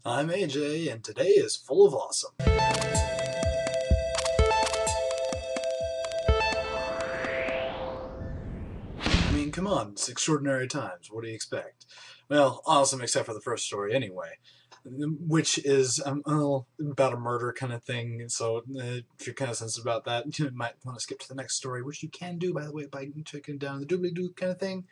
I'm AJ, and today is full of awesome. I mean, come on, it's extraordinary times. What do you expect? Well, awesome except for the first story anyway, which is about a murder kind of thing. So if you're kind of sensitive about that, you might want to skip to the next story, which you can do, by the way, by checking down the doobly-doo kind of thing,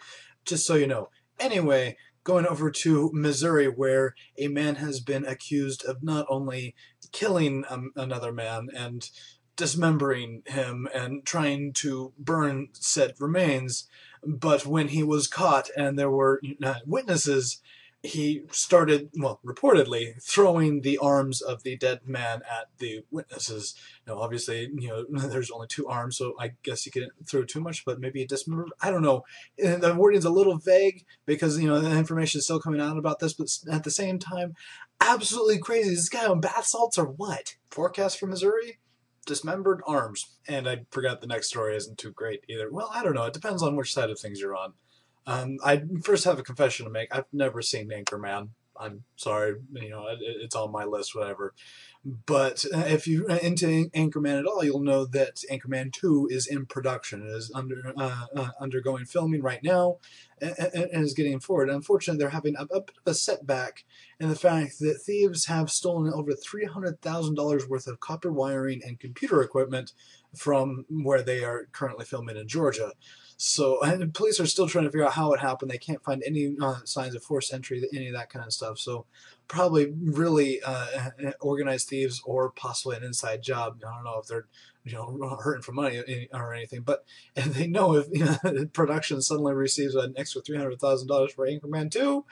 just so you know. Anyway, going over to Missouri, where a man has been accused of not only killing another man and dismembering him and trying to burn said remains, but when he was caught and there were witnesses, he started, well, reportedly throwing the arms of the dead man at the witnesses. Now, obviously, there's only two arms, so I guess you couldn't throw too much, but maybe a dismembered. I don't know. The wording's a little vague because, the information is still coming out about this, but at the same time, absolutely crazy. Is this guy on bath salts or what? Forecast for Missouri? Dismembered arms. And I forgot the next story isn't too great either. Well, I don't know. It depends on which side of things you're on. I first have a confession to make. I've never seen Anchorman. I'm sorry, it's on my list, whatever. But if you're into Anchorman at all, you'll know that Anchorman 2 is in production. It is undergoing filming right now and is getting forward. Unfortunately, they're having a bit of a setback in the fact that thieves have stolen over $300,000 worth of copper wiring and computer equipment from where they are currently filming in Georgia. So, and police are still trying to figure out how it happened. They can't find any signs of forced entry, any of that kind of stuff. So, probably really organized thieves or possibly an inside job. I don't know if they're hurting for money or anything, but they know if production suddenly receives an extra $300,000 for Anchorman 2,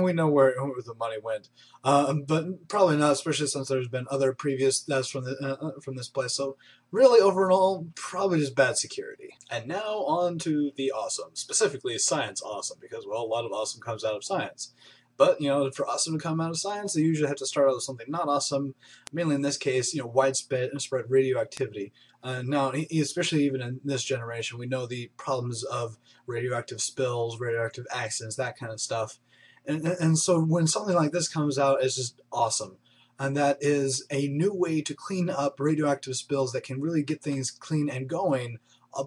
we know where the money went. But probably not, especially since there's been other previous deaths from this place. So really, overall, probably just bad security. And now on to the awesome, specifically science awesome, because, well, a lot of awesome comes out of science. But, for awesome to come out of science, they usually have to start out with something not awesome, mainly in this case, widespread radioactivity. Now, especially even in this generation, we know the problems of radioactive spills, radioactive accidents, that kind of stuff. And so when something like this comes out, it's just awesome. And that is a new way to clean up radioactive spills that can really get things clean and going a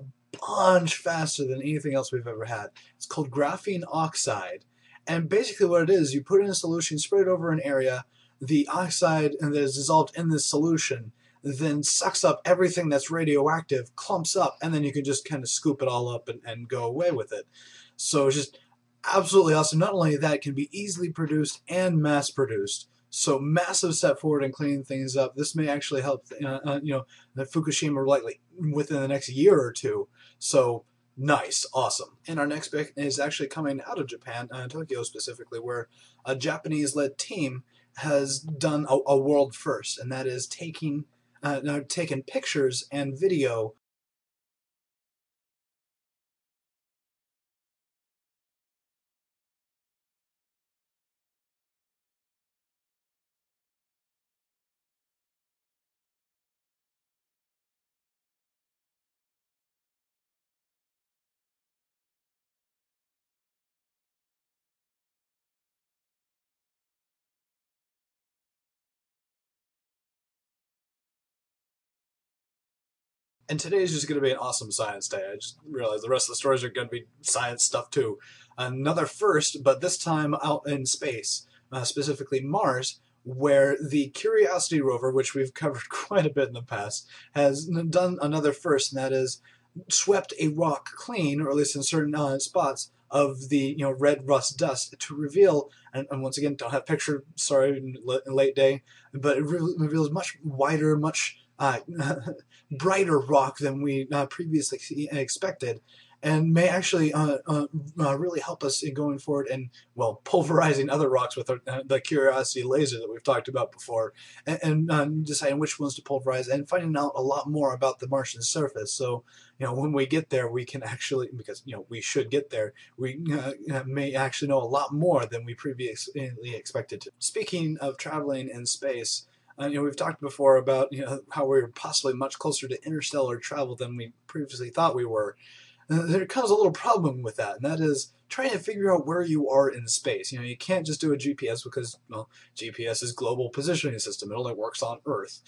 bunch faster than anything else we've ever had. It's called graphene oxide. And basically what it is, you put in a solution, spread it over an area, the oxide that is dissolved in this solution then sucks up everything that's radioactive, clumps up, and then you can just kind of scoop it all up and go away with it. So it's just absolutely awesome. Not only that, it can be easily produced and mass produced. So massive step forward in cleaning things up. This may actually help, the Fukushima likely within the next year or two. So nice, awesome. And our next pick is actually coming out of Japan, Tokyo specifically, where a Japanese-led team has done a world first, and that is taking pictures and video and today is just going to be an awesome science day. I just realized the rest of the stories are going to be science stuff too. Another first, but this time out in space, specifically Mars, where the Curiosity rover, which we've covered quite a bit in the past, has done another first, and that is swept a rock clean, or at least in certain spots, of the red rust dust to reveal, and once again, don't have picture, sorry, late day, but it reveals much wider, much brighter rock than we previously expected, and may actually really help us in going forward and, well, pulverizing other rocks with the Curiosity laser that we've talked about before, and deciding which ones to pulverize and finding out a lot more about the Martian surface. So, when we get there, we can actually, because, we should get there, we may actually know a lot more than we previously expected to. Speaking of traveling in space, we've talked before about how we're possibly much closer to interstellar travel than we previously thought we were. there comes a little problem with that, and that is trying to figure out where you are in space. You can't just do a GPS because, well, GPS is global positioning system. It only works on Earth.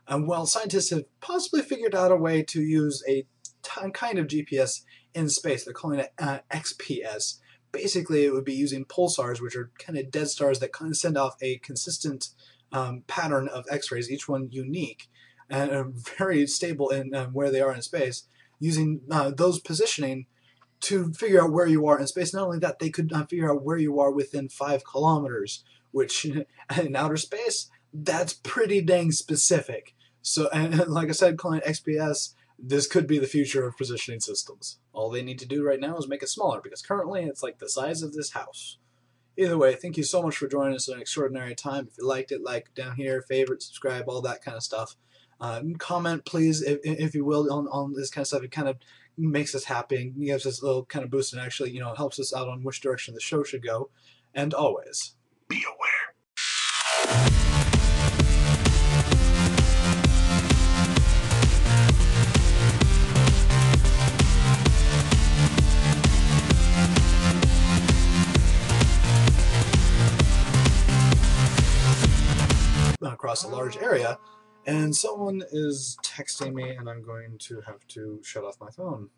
And while scientists have possibly figured out a way to use a kind of GPS in space, they're calling it XPS. Basically, it would be using pulsars, which are kind of dead stars that kind of send off a consistent pattern of X-rays, each one unique and very stable in where they are in space, using those positioning to figure out where you are in space. Not only that, they could figure out where you are within 5 kilometers, which in outer space, that's pretty dang specific. So, and like I said, calling it XPS, this could be the future of positioning systems. All they need to do right now is make it smaller, because currently it's like the size of this house. Either way, thank you so much for joining us at an extraordinary time. If you liked it, like down here, favorite, subscribe, all that kind of stuff. Comment, please, if you will, on this kind of stuff. It kind of makes us happy and gives us a little kind of boost, and actually, helps us out on which direction the show should go. And always, be aware. Across a large area, and someone is texting me, and I'm going to have to shut off my phone.